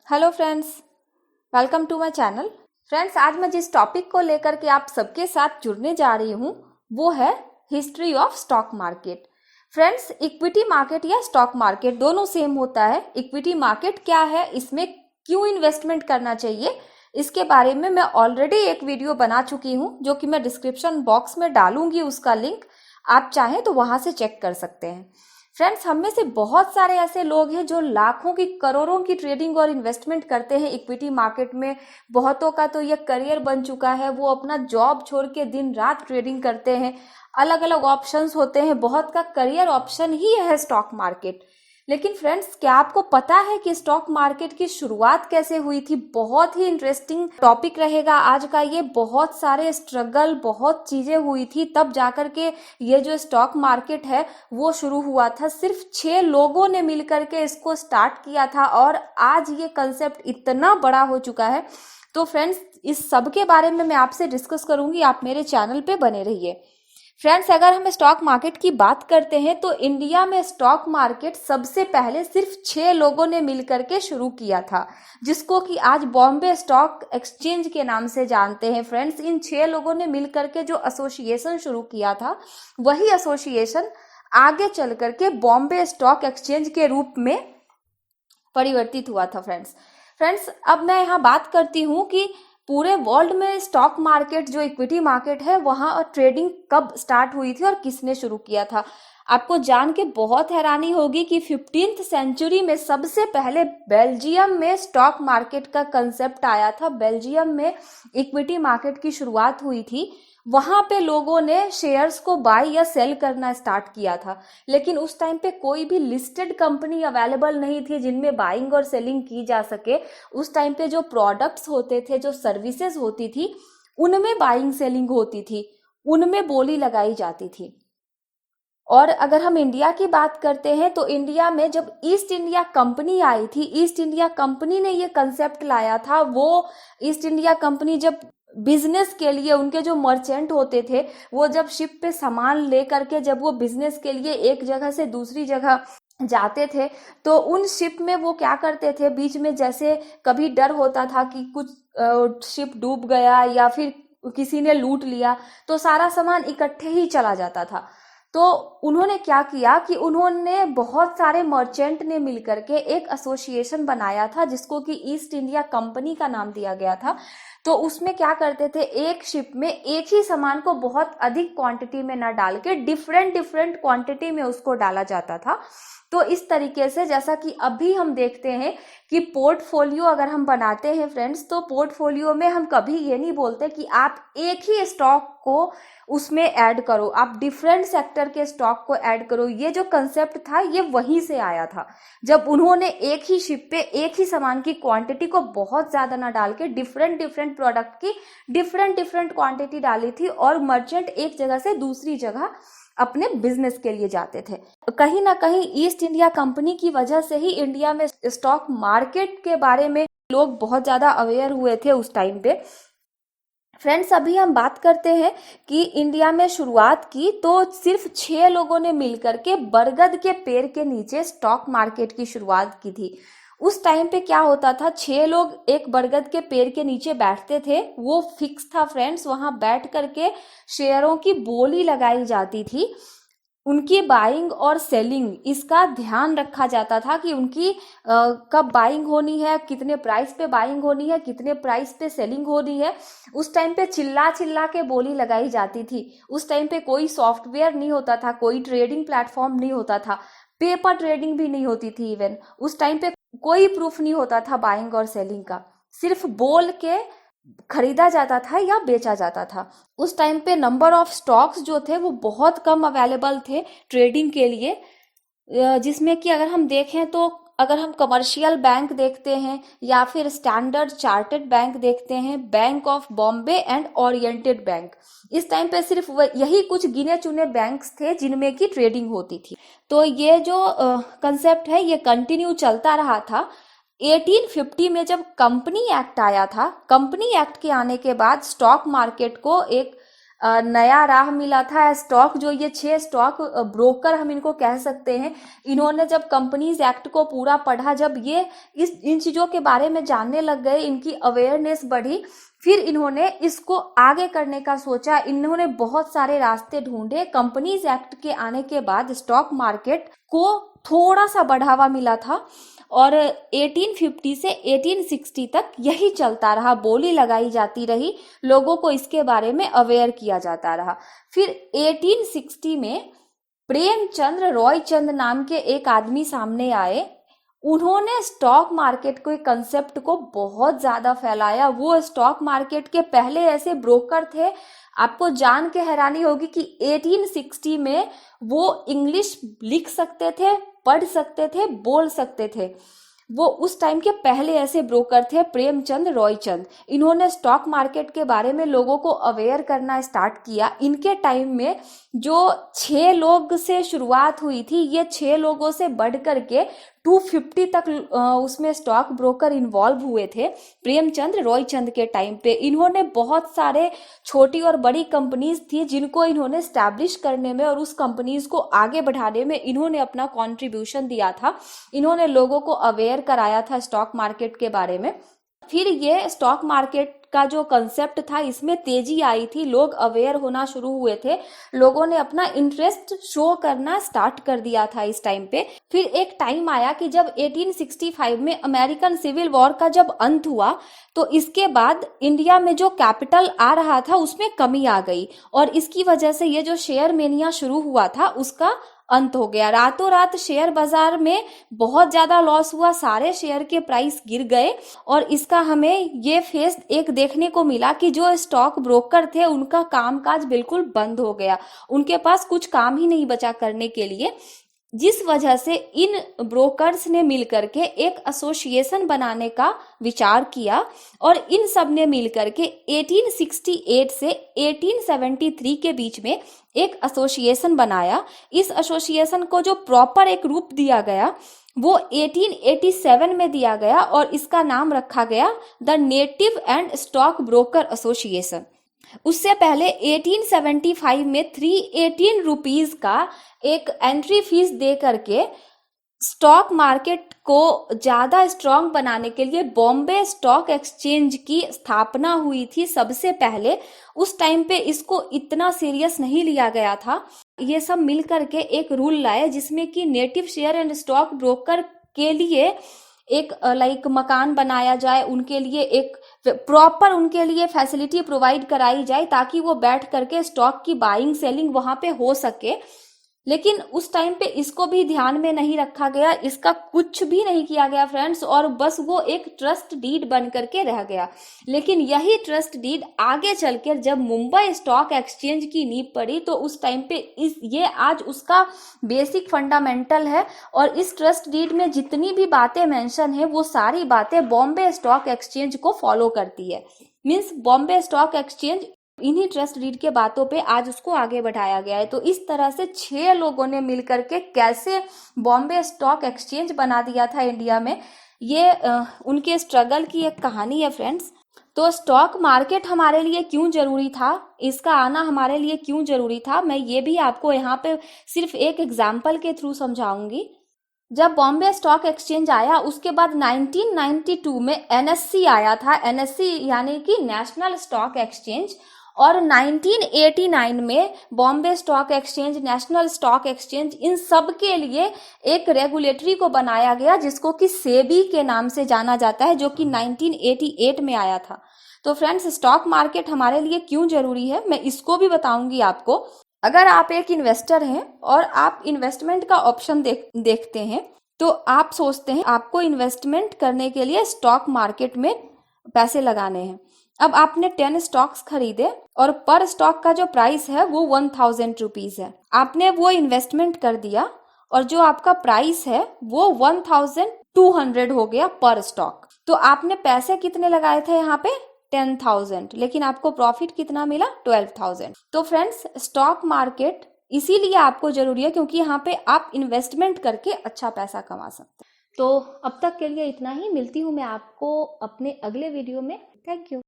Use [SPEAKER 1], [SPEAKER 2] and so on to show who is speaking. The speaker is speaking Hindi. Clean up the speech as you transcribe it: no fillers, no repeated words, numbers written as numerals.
[SPEAKER 1] Hello friends, welcome to my channel. Friends, आज मैं जिस टॉपिक को लेकर के आप सबके साथ जुड़ने जा रही हूँ वो है history of stock market. Friends, equity market या स्टॉक मार्केट दोनों सेम होता है। इक्विटी मार्केट क्या है, इसमें क्यों इन्वेस्टमेंट करना चाहिए, इसके बारे में मैं ऑलरेडी एक वीडियो बना चुकी हूँ जो कि मैं डिस्क्रिप्शन बॉक्स में डालूंगी। उसका लिंक आप चाहें तो वहां से चेक कर सकते हैं। फ्रेंड्स, हम में से बहुत सारे ऐसे लोग हैं जो लाखों की करोड़ों की ट्रेडिंग और इन्वेस्टमेंट करते हैं इक्विटी मार्केट में। बहुतों का तो ये करियर बन चुका है, वो अपना जॉब छोड़ के दिन रात ट्रेडिंग करते हैं। अलग अलग ऑप्शंस होते हैं, बहुत का करियर ऑप्शन ही है स्टॉक मार्केट। लेकिन फ्रेंड्स, क्या आपको पता है कि स्टॉक मार्केट की शुरुआत कैसे हुई थी? बहुत ही इंटरेस्टिंग टॉपिक रहेगा आज का ये। बहुत सारे स्ट्रगल, बहुत चीजें हुई थी तब जाकर के ये जो स्टॉक मार्केट है वो शुरू हुआ था। सिर्फ 6 लोगों ने मिलकर के इसको स्टार्ट किया था और आज ये कंसेप्ट इतना बड़ा हो चुका है। तो फ्रेंड्स, इस सब के बारे में मैं आपसे डिस्कस करूंगी, आप मेरे चैनल पे बने रहिए। फ्रेंड्स, अगर हम स्टॉक मार्केट की बात करते हैं तो इंडिया में स्टॉक मार्केट सबसे पहले सिर्फ 6 लोगों ने मिलकर के शुरू किया था, जिसको कि आज बॉम्बे स्टॉक एक्सचेंज के नाम से जानते हैं। फ्रेंड्स, इन 6 लोगों ने मिलकर के जो एसोसिएशन शुरू किया था वही एसोसिएशन आगे चल करके बॉम्बे स्टॉक एक्सचेंज के रूप में परिवर्तित हुआ था। फ्रेंड्स, अब मैं यहाँ बात करती हूँ कि पूरे वर्ल्ड में स्टॉक मार्केट जो इक्विटी मार्केट है वहां ट्रेडिंग कब स्टार्ट हुई थी और किसने शुरू किया था। आपको जान के बहुत हैरानी होगी कि 15th सेंचुरी में सबसे पहले बेल्जियम में स्टॉक मार्केट का कंसेप्ट आया था। बेल्जियम में इक्विटी मार्केट की शुरुआत हुई थी। वहां पे लोगों ने शेयर्स को बाय या सेल करना स्टार्ट किया था। लेकिन उस टाइम पे कोई भी लिस्टेड कंपनी अवेलेबल नहीं थी जिनमें बाइंग और सेलिंग की जा सके। उस टाइम पे जो प्रोडक्ट्स होते थे, जो सर्विसेज होती थी, उनमें बाइंग सेलिंग होती थी, उनमें बोली लगाई जाती थी। और अगर हम इंडिया की बात करते हैं तो इंडिया में जब ईस्ट इंडिया कंपनी आई थी, ईस्ट इंडिया कंपनी ने ये कंसेप्ट लाया था। वो ईस्ट इंडिया कंपनी जब बिजनेस के लिए, उनके जो मर्चेंट होते थे वो जब शिप पे सामान ले करके जब वो बिजनेस के लिए एक जगह से दूसरी जगह जाते थे तो उन शिप में वो क्या करते थे, बीच में जैसे कभी डर होता था कि कुछ शिप डूब गया या फिर किसी ने लूट लिया तो सारा सामान इकट्ठे ही चला जाता था। तो उन्होंने क्या किया कि उन्होंने बहुत सारे मर्चेंट ने मिलकर के एक एसोसिएशन बनाया था जिसको कि ईस्ट इंडिया कंपनी का नाम दिया गया था। तो उसमें क्या करते थे, एक शिप में एक ही सामान को बहुत अधिक क्वांटिटी में ना डाल के डिफरेंट डिफरेंट क्वांटिटी में उसको डाला जाता था। तो इस तरीके से, जैसा कि अभी हम देखते हैं कि पोर्टफोलियो अगर हम बनाते हैं फ्रेंड्स, तो पोर्टफोलियो में हम कभी ये नहीं बोलते कि आप एक ही स्टॉक को उसमें ऐड करो, आप डिफरेंट सेक्टर के स्टॉक को ऐड करो। ये जो कंसेप्ट था ये वहीं से आया था, जब उन्होंने एक ही शिप पे एक ही सामान की क्वांटिटी को बहुत ज्यादा ना डाल के डिफरेंट डिफरेंट प्रोडक्ट की डिफरेंट डिफरेंट क्वांटिटी डाली थी और मर्चेंट एक जगह से दूसरी जगह अपने बिजनेस के लिए जाते थे। कहीं ना कहीं ईस्ट इंडिया कंपनी की वजह से ही इंडिया में स्टॉक मार्केट के बारे में लोग बहुत ज्यादा अवेयर हुए थे उस टाइम पे। फ्रेंड्स, अभी हम बात करते हैं कि इंडिया में शुरुआत की तो सिर्फ 6 लोगों ने मिलकर के बरगद के पेड़ के नीचे स्टॉक मार्केट की शुरुआत की थी। उस टाइम पे क्या होता था, 6 लोग एक बरगद के पेड़ के नीचे बैठते थे, वो फिक्स था फ्रेंड्स। वहां बैठ करके शेयरों की बोली लगाई जाती थी, उनकी बाइंग और सेलिंग इसका ध्यान रखा जाता था कि उनकी कब बाइंग होनी है, कितने प्राइस पे बाइंग होनी है, कितने प्राइस पे सेलिंग होनी है। उस टाइम पे चिल्ला चिल्ला के बोली लगाई जाती थी। उस टाइम पे कोई सॉफ्टवेयर नहीं होता था, कोई ट्रेडिंग प्लेटफॉर्म नहीं होता था, पेपर ट्रेडिंग भी नहीं होती थी। इवन उस टाइम पे कोई प्रूफ नहीं होता था बाइंग और सेलिंग का, सिर्फ बोल के खरीदा जाता था या बेचा जाता था। उस टाइम पे नंबर ऑफ स्टॉक्स जो थे वो बहुत कम अवेलेबल थे ट्रेडिंग के लिए, जिसमें कि अगर हम देखें तो अगर हम कमर्शियल बैंक देखते हैं या फिर स्टैंडर्ड चार्टर्ड बैंक देखते हैं, bank of Bombay and oriented bank, इस टाइम पे सिर्फ यही कुछ गिने चुने बैंक्स थे जिनमें की ट्रेडिंग होती थी। तो ये जो कंसेप्ट है ये कंटिन्यू चलता रहा था। 1850 में जब कंपनी एक्ट आया था, कंपनी एक्ट के आने के बाद स्टॉक मार्केट को एक नया राह मिला था। स्टॉक जो ये 6 स्टॉक ब्रोकर हम इनको कह सकते हैं, इन्होंने जब कंपनीज एक्ट को पूरा पढ़ा, जब ये इन चीज़ों के बारे में जानने लग गए, इनकी अवेयरनेस बढ़ी, फिर इन्होंने इसको आगे करने का सोचा। इन्होंने बहुत सारे रास्ते ढूंढे। कंपनीज एक्ट के आने के बाद स्टॉक मार्केट को थोड़ा सा बढ़ावा मिला था और 1850 से 1860 तक यही चलता रहा, बोली लगाई जाती रही, लोगों को इसके बारे में अवेयर किया जाता रहा। फिर 1860 में प्रेमचंद्र रॉयचंद नाम के एक आदमी सामने आए। उन्होंने स्टॉक मार्केट के कंसेप्ट को बहुत ज्यादा फैलाया। वो स्टॉक मार्केट के पहले ऐसे ब्रोकर थे, आपको जान के हैरानी होगी कि 1860 में वो इंग्लिश लिख सकते थे, पढ़ सकते थे, बोल सकते थे। वो उस टाइम के पहले ऐसे ब्रोकर थे, प्रेमचंद रॉयचंद। इन्होंने स्टॉक मार्केट के बारे में लोगों को अवेयर करना स्टार्ट किया। इनके टाइम में जो 6 लोग से शुरुआत हुई थी, ये 6 लोगों से बढ़ करके 250 तक उसमें स्टॉक ब्रोकर इन्वॉल्व हुए थे प्रेमचंद रॉयचंद के टाइम पे। इन्होंने बहुत सारे छोटी और बड़ी कंपनीज थी जिनको इन्होंने स्टैब्लिश करने में और उस कंपनीज को आगे बढ़ाने में इन्होंने अपना कॉन्ट्रीब्यूशन दिया था। इन्होंने लोगों को अवेयर कराया था स्टॉक मार्केट के बारे में। फिर ये स्टॉक मार्केट का जो कंसेप्ट था, इसमें तेजी आई थी, लोग अवेयर होना शुरू हुए थे, लोगों ने अपना इंटरेस्ट शो करना स्टार्ट कर दिया था इस टाइम पे। फिर एक टाइम आया कि जब 1865 में अमेरिकन सिविल वॉर का जब अंत हुआ, तो इसके बाद इंडिया में जो कैपिटल आ रहा था उसमें कमी आ गई और इसकी वजह से ये जो शेयर मेनिया शुरू हुआ था उसका अंत हो गया। रातों रात शेयर बाजार में बहुत ज्यादा लॉस हुआ, सारे शेयर के प्राइस गिर गए और इसका हमें ये फेस एक देखने को मिला कि जो स्टॉक ब्रोकर थे उनका कामकाज बिल्कुल बंद हो गया, उनके पास कुछ काम ही नहीं बचा करने के लिए। जिस वजह से इन ब्रोकर्स ने मिलकर के एक एसोसिएशन बनाने का विचार किया और इन सब ने मिलकर के 1868 से 1873 के बीच में एक एसोसिएशन बनाया। इस एसोसिएशन को जो प्रॉपर एक रूप दिया गया वो 1887 में दिया गया और इसका नाम रखा गया the native and stock broker association. उससे पहले 1875 में 318 रुपीज का एक एंट्री फीस दे करके स्टॉक मार्केट को ज्यादा स्ट्रांग बनाने के लिए बॉम्बे स्टॉक एक्सचेंज की स्थापना हुई थी सबसे पहले। उस टाइम पे इसको इतना सीरियस नहीं लिया गया था। ये सब मिल करके एक रूल लाए जिसमें कि native share and stock broker के लिए एक मकान बनाया जाए, उनके लिए एक प्रॉपर उनके लिए फैसिलिटी प्रोवाइड कराई जाए ताकि वो बैठ करके स्टॉक की बाइंग सेलिंग वहां पे हो सके। लेकिन उस टाइम पे इसको भी ध्यान में नहीं रखा गया, इसका कुछ भी नहीं किया गया फ्रेंड्स, और बस वो एक ट्रस्ट डीड बन करके रह गया। लेकिन यही ट्रस्ट डीड आगे चलकर जब मुंबई स्टॉक एक्सचेंज की नींव पड़ी तो उस टाइम पे ये आज उसका बेसिक फंडामेंटल है और इस ट्रस्ट डीड में जितनी भी बातें मेंशन है वो सारी बातें बॉम्बे स्टॉक एक्सचेंज को फॉलो करती है। मीन्स बॉम्बे स्टॉक एक्सचेंज इन्हीं ट्रस्ट डीड के बातों पे आज उसको आगे बढ़ाया गया है। तो इस तरह से 6 लोगों ने मिलकर के कैसे बॉम्बे स्टॉक एक्सचेंज बना दिया था इंडिया में, ये उनके स्ट्रगल की एक कहानी है फ्रेंड्स। तो स्टॉक मार्केट हमारे लिए क्यों जरूरी था, इसका आना हमारे लिए क्यों जरूरी था, मैं ये भी आपको यहाँ पे सिर्फ एक एग्जाम्पल के थ्रू समझाऊंगी। जब बॉम्बे स्टॉक एक्सचेंज आया उसके बाद 1992 में एनएससी आया था, एनएससी यानी कि नेशनल स्टॉक एक्सचेंज, और 1989 में Bombay stock exchange, national stock exchange, इन सब के लिए एक रेगुलेटरी को बनाया गया जिसको कि सेबी के नाम से जाना जाता है, जो कि 1988 में आया था। तो फ्रेंड्स, स्टॉक मार्केट हमारे लिए क्यों जरूरी है मैं इसको भी बताऊंगी आपको। अगर आप एक इन्वेस्टर हैं और आप इन्वेस्टमेंट का ऑप्शन देखते हैं तो आप सोचते हैं आपको इन्वेस्टमेंट करने के लिए स्टॉक मार्केट में पैसे लगाने हैं। अब आपने 10 स्टॉक्स खरीदे और पर स्टॉक का जो प्राइस है वो 1000 रुपीज है। आपने वो इन्वेस्टमेंट कर दिया और जो आपका प्राइस है वो 1200 हो गया पर स्टॉक। तो आपने पैसे कितने लगाए थे यहाँ पे 10,000, लेकिन आपको प्रॉफिट कितना मिला 12,000। तो फ्रेंड्स, स्टॉक मार्केट इसीलिए आपको जरूरी है क्योंकि यहाँ पे आप इन्वेस्टमेंट करके अच्छा पैसा कमा सकते हैं। तो अब तक के लिए इतना ही, मिलती हूँ मैं आपको अपने अगले वीडियो में। Thank you.